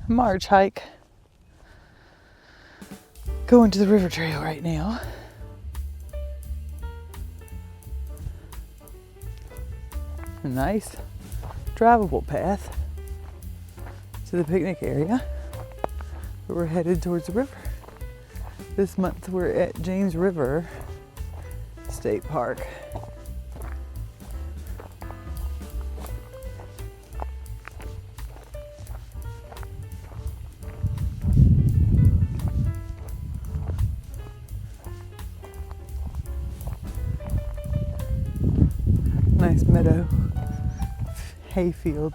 March hike. Going to the river trail right now. A nice drivable path to the picnic area, but we're headed towards the river. This month we're at James River State Park. Nice meadow, hayfield.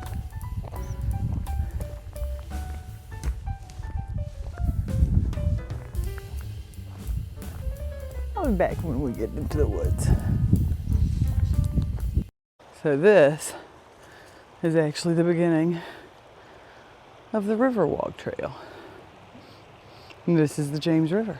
I'll be back when we get into the woods. So this is actually the beginning of the Riverwalk Trail. And this is the James River.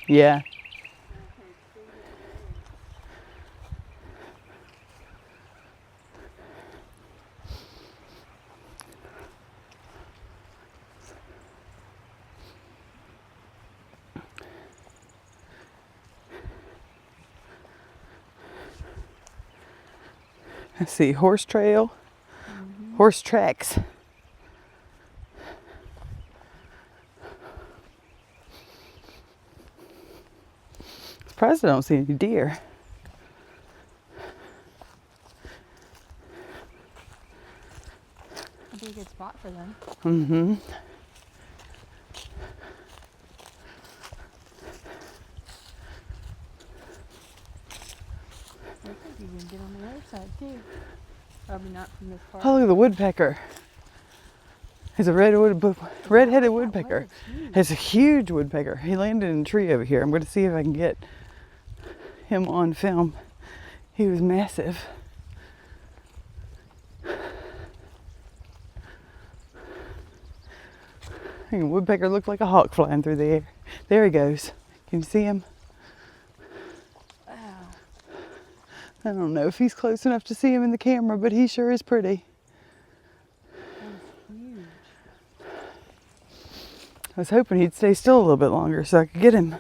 Yeah. I see horse trail, horse tracks. Surprised I don't see any deer. It'd be a good spot for them. Mm-hmm. I think you can get on the other side too. Probably not from this part. Oh, look at the woodpecker. It's a red-headed woodpecker. It's a huge woodpecker. He landed in a tree over here. I'm going to see if I can get him on film. He was massive. A woodpecker looked like a hawk flying through the air. There he goes. Can you see him? Wow. I don't know if he's close enough to see him in the camera, but he sure is pretty. That's huge. I was hoping he'd stay still a little bit longer so I could get him.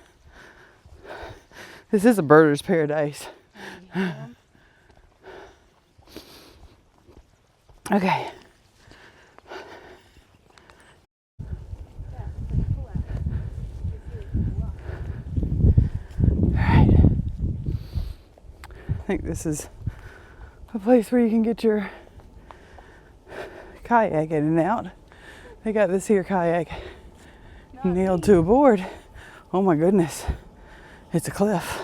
This is a birder's paradise. Okay. Alright. I think this is a place where you can get your kayak in and out. They got this here kayak nailed to a board. Oh my goodness. It's a cliff.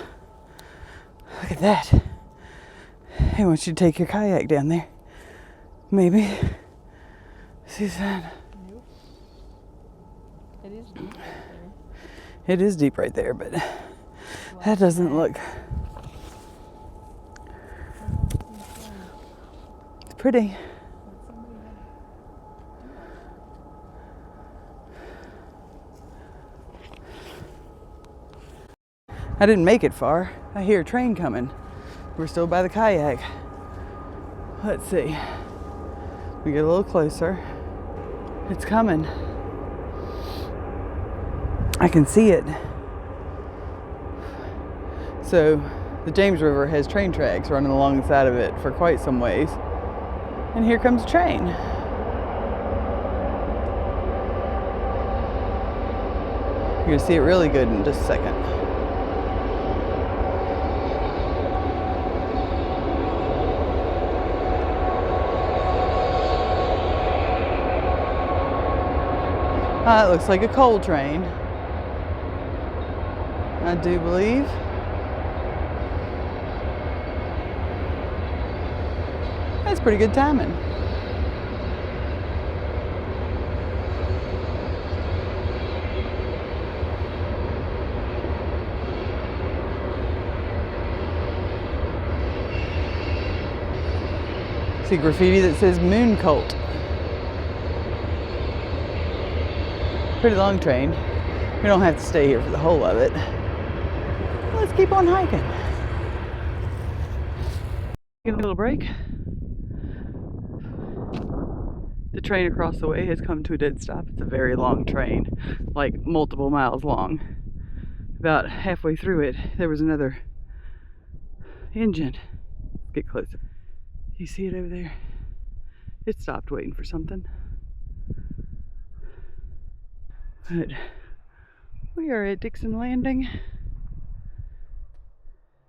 Look at that. He wants you to take your kayak down there. Maybe. Suzanne. Nope. It is deep right there. It is deep right there, but that doesn't look. It's pretty. I didn't make it far. I hear a train coming. We're still by the kayak. Let's see. We get a little closer. It's coming. I can see it. So the James River has train tracks running along the side of it for quite some ways. And here comes a train. You're gonna see it really good in just a second. It looks like a coal train, I do believe. That's pretty good timing. See graffiti that says Moon Cult. Pretty long train. We don't have to stay here for the whole of it. Let's keep on hiking. Get a little break. The train across the way has come to a dead stop. It's a very long train, like multiple miles long. About halfway through it, there was another engine. Let's get closer. You see it over there? It stopped waiting for something. But we are at Dixon Landing.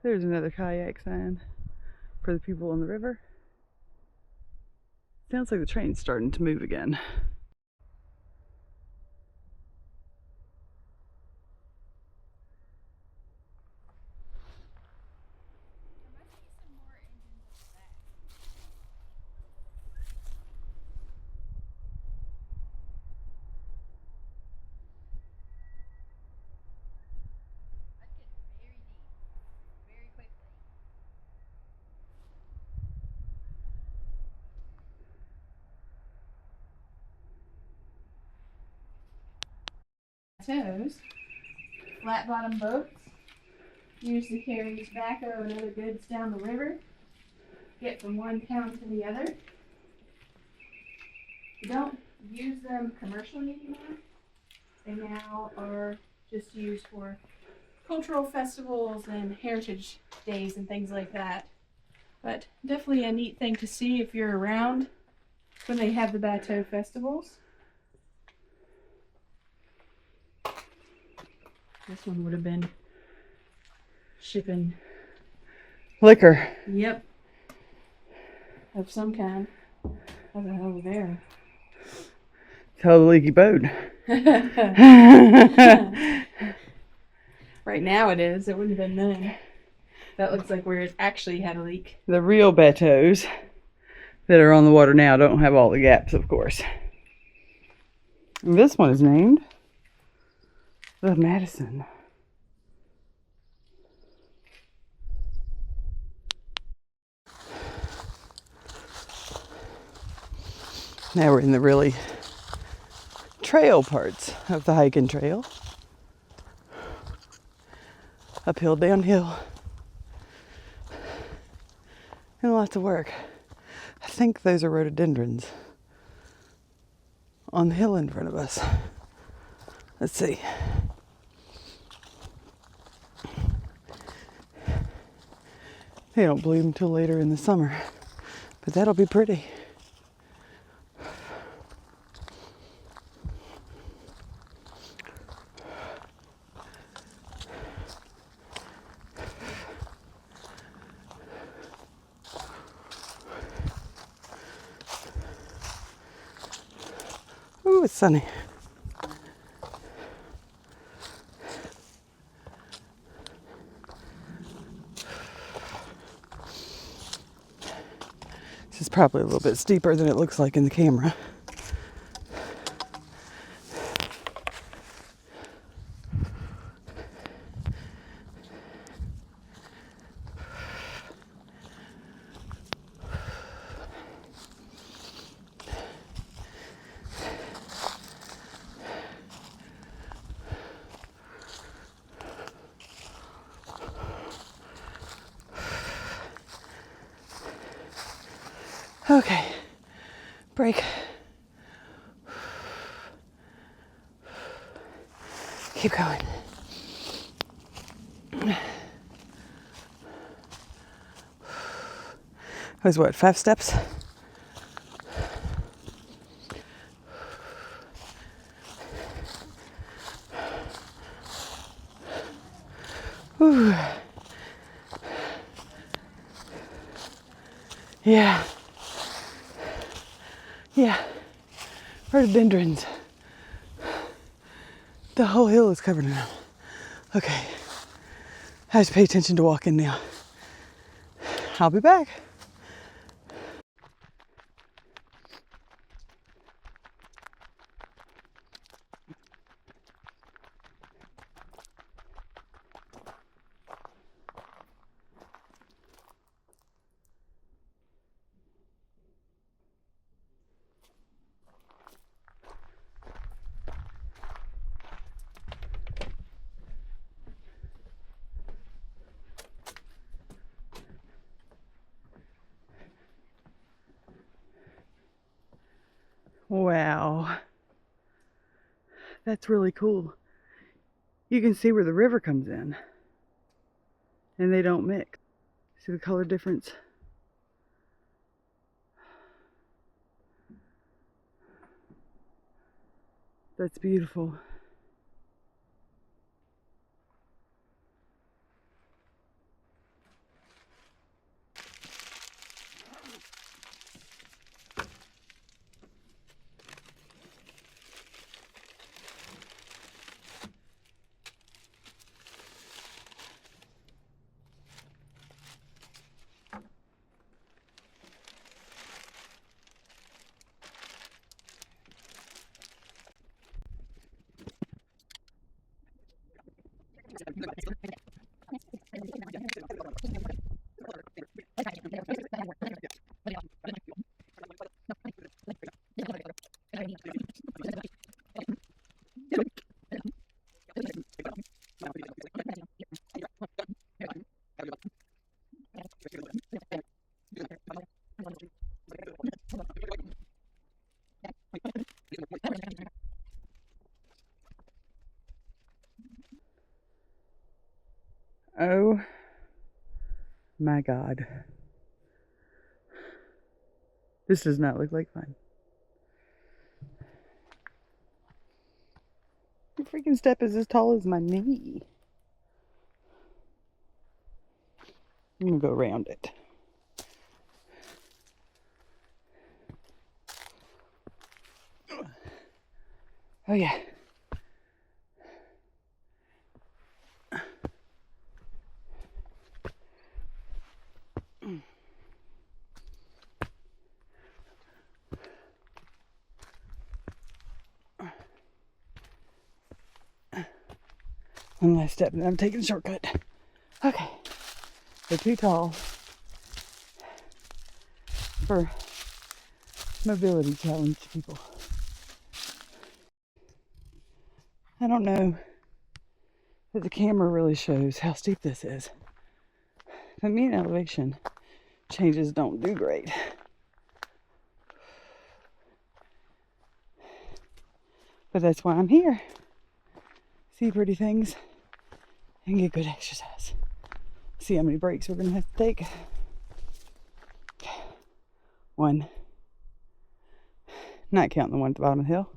There's another kayak sign for the people on the river. Sounds like the train's starting to move again. Tows, flat bottom boats, used to carry tobacco and other goods down the river, get from one town to the other. We don't use them commercially anymore. They now are just used for cultural festivals and heritage days and things like that. But definitely a neat thing to see if you're around when they have the Bateau festivals. This one would have been shipping Liquor. Yep. Of some kind. How's that over there? Tell the leaky boat. Right now it is. It wouldn't have been then. That looks like where it actually had a leak. The real bateaus that are on the water now don't have all the gaps, of course. And this one is named the Madison. Now we're in the really trail parts of the hiking trail. Uphill, downhill. And lots of work. I think those are rhododendrons on the hill in front of us. Let's see. They don't bloom until later in the summer, but that'll be pretty. Ooh, it's sunny. This is probably a little bit steeper than it looks like in the camera. Okay, break. Keep going. That was what, 5 steps? Ooh. Yeah. Yeah, rhododendrons. The whole hill is covered in them. Okay, I have to pay attention to walking now. I'll be back. Wow. That's really cool. You can see where the river comes in. And they don't mix. See the color difference? That's beautiful. Oh my God. This does not look like fun. The freaking step is as tall as my knee. I'm gonna go around it. Oh yeah. One last step and I'm taking a shortcut. Okay. They're too tall for mobility challenged people. I don't know that the camera really shows how steep this is. But me and elevation changes don't do great. But that's why I'm here. See pretty things and get good exercise. See how many breaks we're gonna have to take. 1. Not counting the one at the bottom of the hill.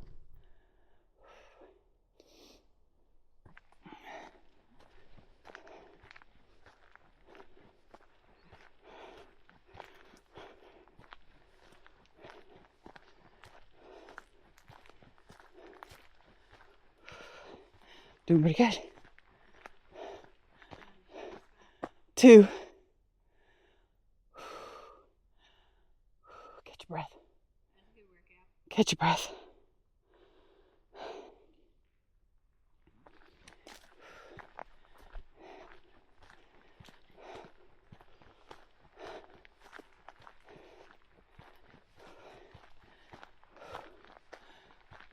Doing pretty good. 2. Catch your breath. Catch your breath.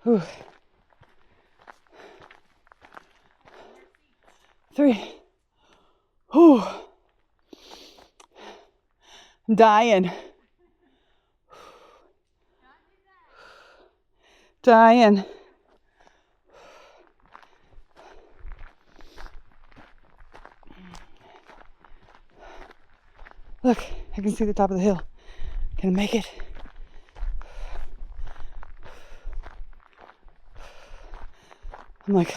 Whew. 3. Whew. I'm dying. Dying. Look, I can see the top of the hill. Can I make it? I'm like,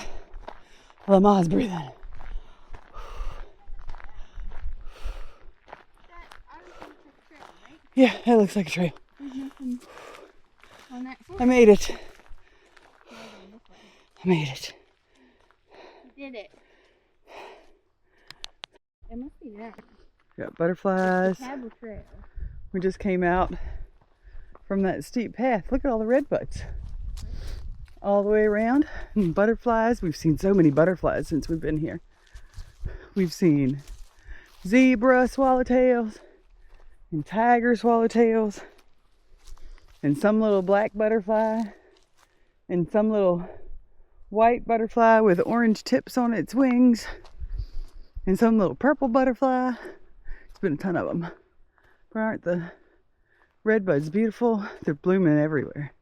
Lama's breathing. Yeah, it looks like a trail. I made it. I made it. You did it. It must be that. Got butterflies. Cable trail. We just came out from that steep path. Look at all the redbuds. All the way around. And butterflies. We've seen so many butterflies since we've been here. We've seen zebra swallowtails and tiger swallowtails and some little black butterfly and some little white butterfly with orange tips on its wings and some little purple butterfly. It's been a ton of them. But aren't the redbuds beautiful? They're blooming everywhere.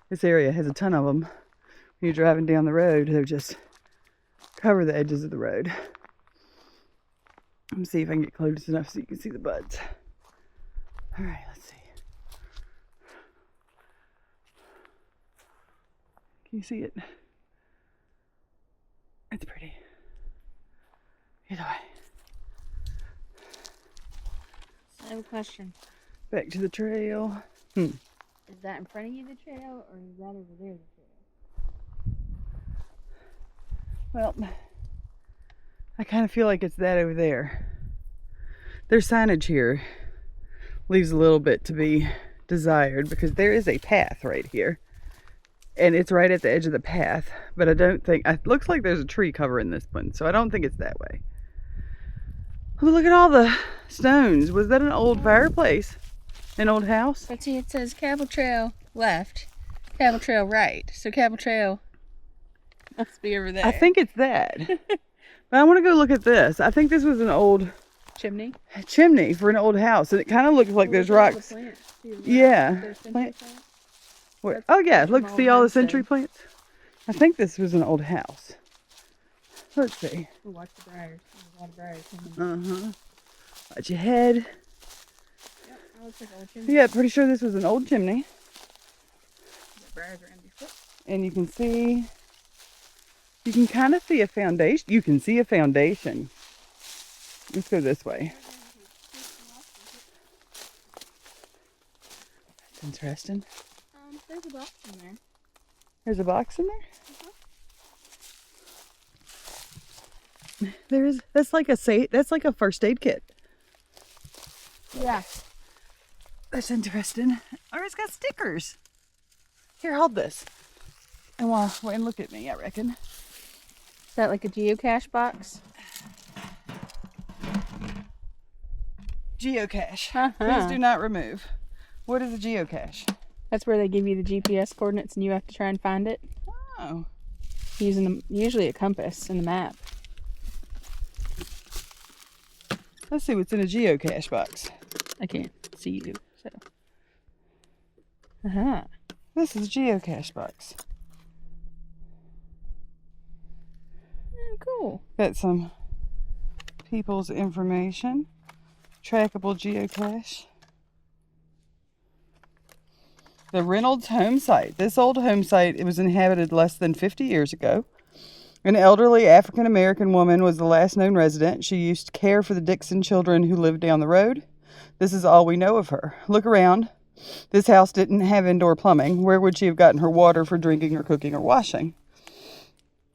This area has a ton of them. When you're driving down the road, they're just cover the edges of the road. Let me see if I can get close enough so you can see the buds. All right, let's see. Can you see it? It's pretty. Either way. I have a question. Back to the trail. Is that in front of you the trail, or is that over there the trail? Well, I kind of feel like it's that over there. Their signage here leaves a little bit to be desired because there is a path right here. And it's right at the edge of the path. But I don't think, it looks like there's a tree covering this one. So I don't think it's that way. Oh, look at all the stones. Was that an old fireplace? An old house? But see, it says Cabell Trail left, Cabell Trail right. So Cabell Trail must be over there. I think it's that. But I want to go look at this. I think this was an old chimney. Chimney for an old house. And it kind of looks like there's rocks. Yeah. Where? Oh yeah, look, see all the century plants? I think this was an old house. Let's see. Ooh, watch the briars. There's a lot of briars. Watch your head. Yep, that looks like an old chimney. Yeah, pretty sure this was an old chimney. The briars are in before. And you can kind of see a foundation. You can see a foundation. Let's go this way. That's interesting. There's a box in there. There's a box in there? There is. That's like a first aid kit. Yeah. That's interesting. Or it's got stickers. Here, hold this. And look at me, I reckon. Is that like a geocache box? Geocache. Please do not remove. What is a geocache? That's where they give you the GPS coordinates and you have to try and find it. Oh. Using usually a compass and a map. Let's see what's in a geocache box. I can't see you, so. This is a geocache box. Cool. Got some people's information. Trackable geocache. The Reynolds home site. This old home site, it was inhabited less than 50 years ago. An elderly African-American woman was the last known resident. She used to care for the Dixon children who lived down the road. This is all we know of her. Look around. This house didn't have indoor plumbing. Where would she have gotten her water for drinking or cooking or washing?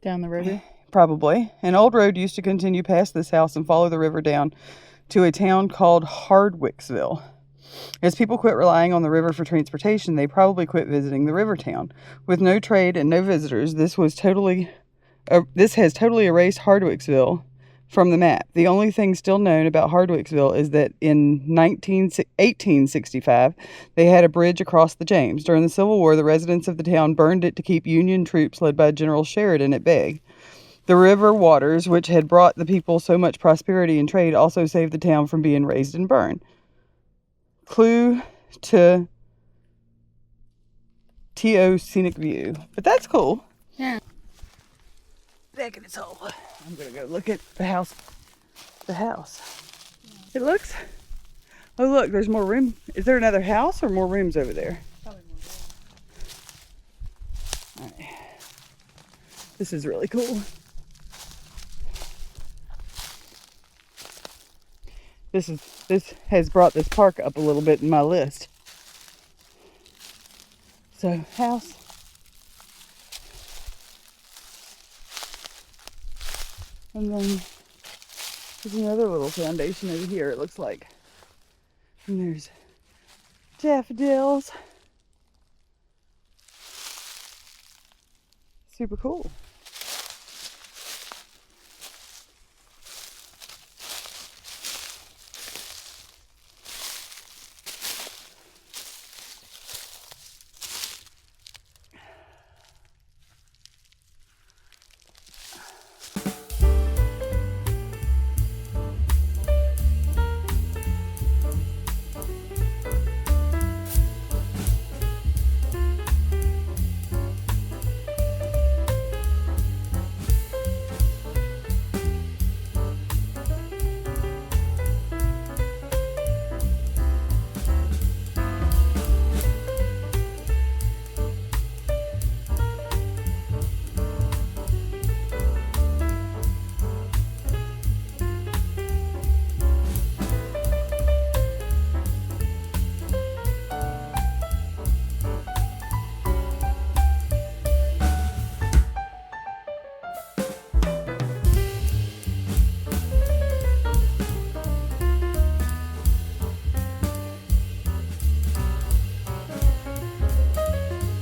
Down the river? Probably. An old road used to continue past this house and follow the river down to a town called Hardwicksville. As people quit relying on the river for transportation, they probably quit visiting the river town. With no trade and no visitors, this has totally erased Hardwicksville from the map. The only thing still known about Hardwicksville is that in 1865, they had a bridge across the James. During the Civil War, the residents of the town burned it to keep Union troops led by General Sheridan at bay. The river waters, which had brought the people so much prosperity and trade, also saved the town from being razed and burned. Clue to T.O. Scenic View. But that's cool. Yeah. Back in its hole. I'm going to go look at the house. It looks... Oh, look, there's more room. Is there another house or more rooms over there? Probably more. All right. This is really cool. This has brought this park up a little bit in my list. So, house. And then there's another little foundation over here, it looks like. And there's daffodils. Super cool.